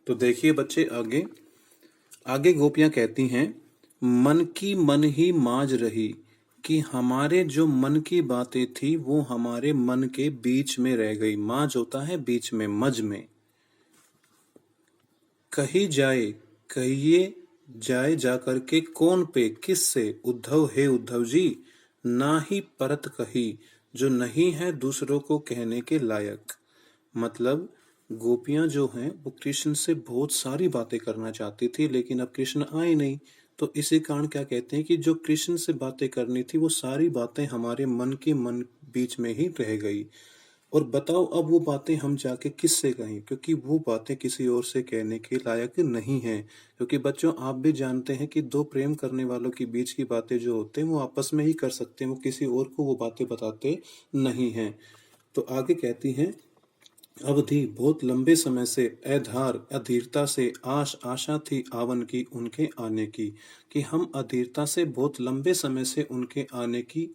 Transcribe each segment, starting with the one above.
तो देखिए बच्चे, आगे आगे गोपियां कहती हैं, मन की मन ही माज रही, कि हमारे जो मन की बातें थी वो हमारे मन के बीच में रह गई। माज होता है बीच में, मज में। कही जाए, कहिए जाए जाकर के कौन पे, किस से, उद्धव हे उद्धव जी, ना ही परत कही, जो नहीं है दूसरों को कहने के लायक। मतलब गोपियां जो हैं वो कृष्ण से बहुत सारी बातें करना चाहती थी, लेकिन अब कृष्ण आए नहीं। तो इसी कारण क्या कहते हैं कि जो कृष्ण से बातें करनी थी वो सारी बातें हमारे मन के मन बीच में ही रह गई। और बताओ अब वो बातें हम जाके किससे कहें, क्योंकि वो बातें किसी और से कहने के लायक नहीं है। क्योंकि बच्चों, आप भी जानते हैं कि दो प्रेम करने वालों के बीच की बातें जो होते हैं वो आपस में ही कर सकते हैं, वो किसी और को वो बातें बताते नहीं हैं। तो आगे कहती हैं, अवधि बहुत लंबे समय से, अधार अधीरता से, आश आशा थी आवन की उनके आने की, कि हम अधीरता से बहुत लंबे समय से उनके आने की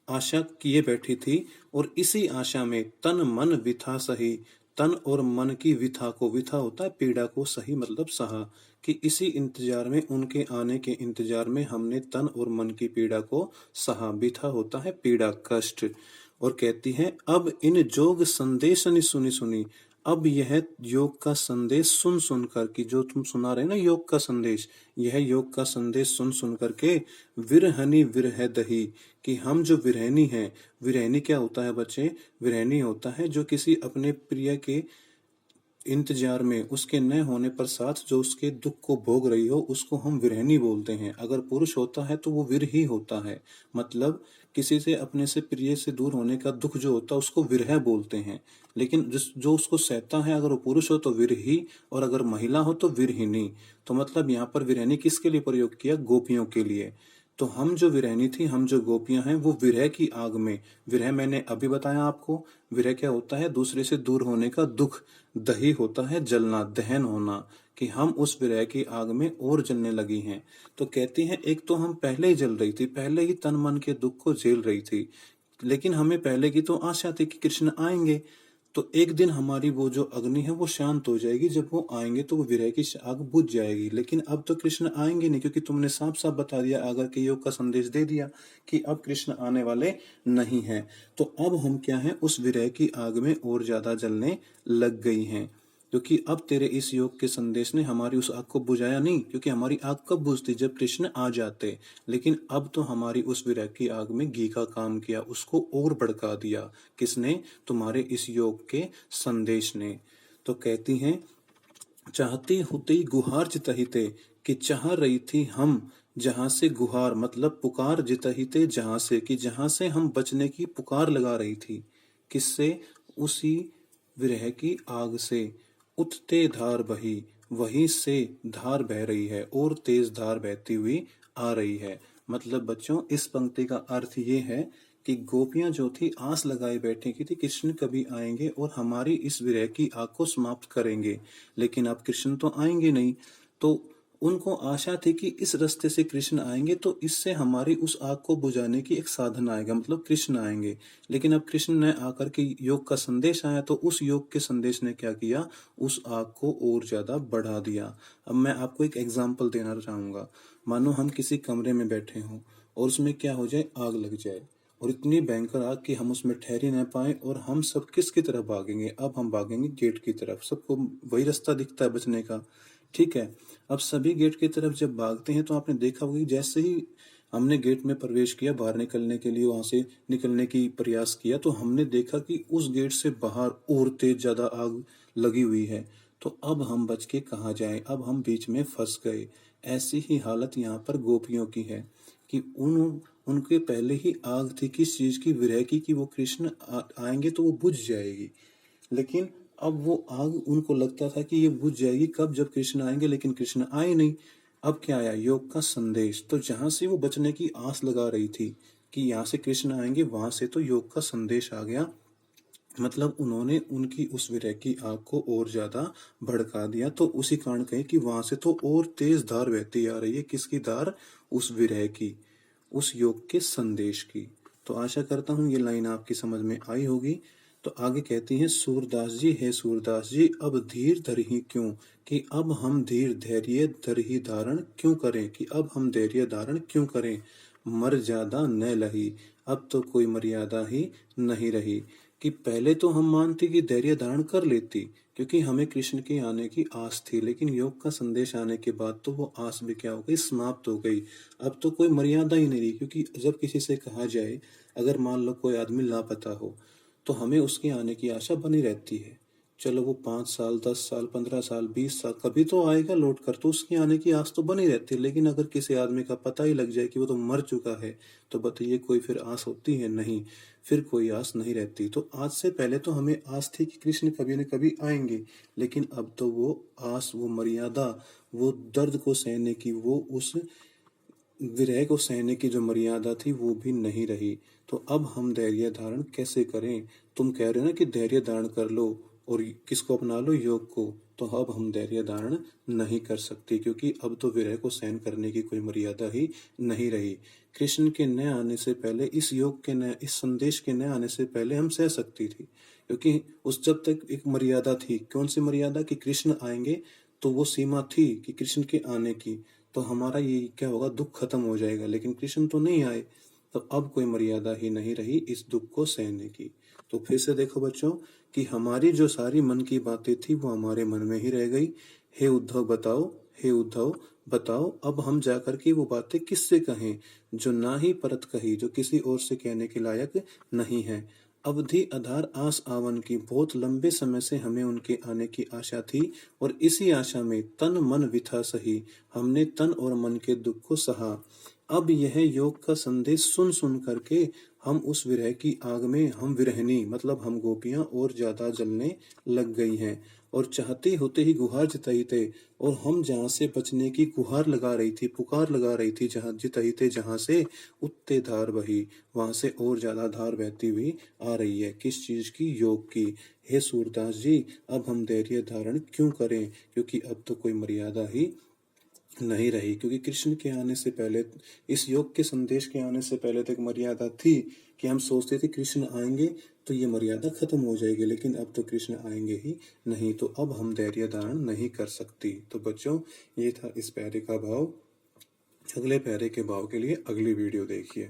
आशा किए बैठी थी। और इसी आशा में तन मन विथा सही, तन और मन की विथा को, विथा होता है पीड़ा को, सही मतलब सहा, कि इसी इंतजार में, उनके आने के इंतजार में हमने तन और मन की पीड़ा को सहा। विथा होता है पीड़ा, कष्ट। और कहती है, अब इन जोग संदेश सुनी सुनी, अब यह योग का संदेश सुन सुन कर, कि जो तुम सुना रहे ना योग का संदेश, यह योग का संदेश सुन सुन करके, विरहनी विरह दही, कि हम जो विरहनी हैं, विरहनी क्या होता है बच्चे, विरहनी होता है जो किसी अपने प्रिय के इंतजार में, उसके न होने पर साथ जो उसके दुख को भोग रही हो, उसको हम विरहनी बोलते हैं। अगर पुरुष होता है तो वो वीर ही होता है। मतलब किसी से, अपने से, प्रिय से दूर होने का दुख जो होता है उसको विरह बोलते हैं। लेकिन जो उसको सहता है, अगर वो पुरुष हो तो विरही, और अगर महिला हो तो विरहिनी। तो मतलब यहाँ पर विरहनी किसके लिए प्रयोग किया, गोपियों के लिए। तो हम जो विरहनी थी, हम जो गोपियां हैं, वो विरह की आग में, विरह मैंने अभी बताया आपको, विरह क्या होता है, दूसरे से दूर होने का दुख। दही होता है जलना, दहन होना, कि हम उस विरह की आग में और जलने लगी हैं। तो कहती हैं, एक तो हम पहले ही जल रही थी, पहले ही तन मन के दुख को झेल रही थी, लेकिन हमें पहले की तो आशा थी कि कृष्ण आएंगे, तो एक दिन हमारी वो जो अग्नि है वो शांत हो जाएगी, जब वो आएंगे तो वो विरह की आग बुझ जाएगी। लेकिन अब तो कृष्ण आएंगे नहीं, क्योंकि तुमने साफ साफ बता दिया, आगर के योग का संदेश दे दिया कि अब कृष्ण आने वाले नहीं हैं। तो अब हम क्या हैं, उस विरह की आग में और ज्यादा जलने लग गई हैं, क्योंकि अब तेरे इस योग के संदेश ने हमारी उस आग को बुझाया नहीं। क्योंकि हमारी आग कब बुझती, जब कृष्ण आ जाते। लेकिन अब तो हमारी उस विरह की आग में घी का काम किया, उसको और भड़का दिया। किसने, तुम्हारे इस योग के संदेश ने। तो कहती हैं, चाहती हुती गुहार जितहिते, कि चाह रही थी हम जहां से गुहार, मतलब पुकार, जितहिते जहां से, कि जहां से हम बचने की पुकार लगा रही थी। किससे, उसी विरह की आग से। उठते धार बही, वहीं से धार बह रही है, और तेज धार बहती हुई आ रही है। मतलब बच्चों, इस पंक्ति का अर्थ ये है कि गोपियां जो थी आस लगाए बैठी की थी, कृष्ण कभी आएंगे और हमारी इस विरह की आग को समाप्त करेंगे। लेकिन अब कृष्ण तो आएंगे नहीं। तो उनको आशा थी कि इस रास्ते से कृष्ण आएंगे तो इससे हमारी उस आग को बुझाने की एक साधन आएगा, मतलब कृष्ण आएंगे। लेकिन अब कृष्ण ने आकर के योग का संदेश आया, तो उस योग के संदेश ने क्या किया, उस आग को और ज्यादा बढ़ा दिया। अब मैं आपको एक एग्जाम्पल देना चाहूंगा। मानो हम किसी कमरे में बैठे हों और उसमें क्या हो जाए, आग लग जाए, और इतनी भयंकर आग कि हम उसमें ठहर ही न पाए, और हम सब किसकी तरफ भागेंगे, अब हम भागेंगे गेट की तरफ। सबको वही रास्ता दिखता है बचने का, ठीक है। अब सभी गेट की तरफ जब भागते हैं तो आपने देखा होगा कि जैसे ही हमने गेट में प्रवेश किया, बाहर निकलने के लिए वहां से निकलने की प्रयास किया, तो हमने देखा कि उस गेट से बाहर और तेज ज्यादा आग लगी हुई है। तो अब हम बच के कहाँ जाएं, अब हम बीच में फंस गए। ऐसी ही हालत यहाँ पर गोपियों की है, कि उनके पहले ही आग थी किस चीज की, विरह की, कि वो कृष्ण आएंगे तो वो बुझ जाएगी। लेकिन अब वो आग उनको लगता था कि ये बुझ जाएगी कब, जब कृष्ण आएंगे, लेकिन कृष्ण आए नहीं। अब क्या आया, योग का संदेश। तो जहां से वो बचने की आस लगा रही थी कि यहाँ से कृष्ण आएंगे, वहां से तो योग का संदेश आ गया। मतलब उन्होंने उनकी उस विरह की आग को और ज्यादा भड़का दिया। तो उसी कारण कहे कि वहां से तो और तेज धार बहती आ रही है, किसकी धार, उस विरह की, उस योग के संदेश की। तो आशा करता हूँ ये लाइन आपकी समझ में आई होगी। तो तो आगे कहती हैं सूरदास जी, हे सूरदास जी, अब धीर धरहि क्यों, कि अब हम धैर्य धरहि धारण क्यों करें, कि अब हम धैर्य धारण क्यों करें। मर्यादा न लही, अब तो कोई मर्यादा ही नहीं रही। कि पहले तो हम मानते कि धैर्य धारण कर लेती, क्योंकि हमें कृष्ण के आने की आस थी, लेकिन योग का संदेश आने के बाद तो वो आस भी क्या हो गई, समाप्त हो गई। अब तो कोई मर्यादा ही नहीं रही, क्योंकि जब किसी से कहा जाए, अगर मान लो कोई आदमी लापता हो, तो हमें उसके आने की आशा बनी रहती है। चलो वो 5 साल, 10 साल, 15 साल, 20 साल, कभी तो आएगा लौट कर, तो उसके आने की आस तो बनी रहती है। लेकिन अगर किसी आदमी का पता ही लग जाए कि वो तो मर चुका है, तो बताइए कोई फिर आस होती है? नहीं, फिर कोई आस नहीं रहती। तो आज से पहले तो हमें आस थी कि कृष्ण कभी न कभी आएंगे, लेकिन अब तो वो आस, वो मर्यादा, वो दर्द को सहने की, वो उस विरह को सहने की जो मर्यादा थी वो भी नहीं रही। तो अब हम धैर्य धारण कैसे करें? तुम कह रहे हो ना कि धैर्य धारण कर लो और किसको अपना लो, योग को। तो अब हम धैर्य धारण नहीं कर सकते, क्योंकि अब तो विरह को सहन करने की कोई मर्यादा ही नहीं रही। कृष्ण के न आने से पहले, इस योग के न, इस संदेश के न आने से पहले हम सह सकती थी, क्योंकि उस जब तक एक मर्यादा थी। कौन सी मर्यादा? कि कृष्ण आएंगे, तो वो सीमा थी कि कृष्ण के आने की, तो हमारा ये क्या होगा, दुख खत्म हो जाएगा। लेकिन कृष्ण तो नहीं आए, तो अब कोई मर्यादा ही नहीं रही इस दुख को सहने की। तो फिर से देखो बच्चों, कि हमारी जो सारी मन की बातें थी वो हमारे मन में ही रह गई। हे उद्धव बताओ, हे उद्धव बताओ, अब हम जाकर के वो बातें किससे कहें, जो ना ही परत कही, जो किसी और से कहने के लायक नहीं है। अवधि आधार आस आवन की, बहुत लंबे समय से हमें उनके आने की आशा थी, और इसी आशा में तन मन विथा सही, हमने तन और मन के दुख को सहा। अब यह योग का संदेश सुन सुन करके हम उस विरह की आग में, हम विरहनी मतलब हम गोपियां और ज्यादा जलने लग गई हैं, और चाहते होते ही गुहार जताई थे, और हम जहां से बचने की गुहार लगा रही थी, पुकार लगा रही थी, जहां जिताई थे जहां से, उत्ते धार बही, वहां से और ज्यादा धार बहती हुई आ रही है। किस चीज की? योग की। हे सूरदास जी, अब हम धैर्य धारण क्यों करें, क्योंकि अब तो कोई मर्यादा ही नहीं रही। क्योंकि कृष्ण के आने से पहले, इस योग के संदेश के आने से पहले तो एक मर्यादा थी, कि हम सोचते थे कृष्ण आएंगे तो ये मर्यादा खत्म हो जाएगी, लेकिन अब तो कृष्ण आएंगे ही नहीं, तो अब हम धैर्य धारण नहीं कर सकती। तो बच्चों, ये था इस पैरे का भाव। अगले पैरे के भाव के लिए अगली वीडियो देखिए।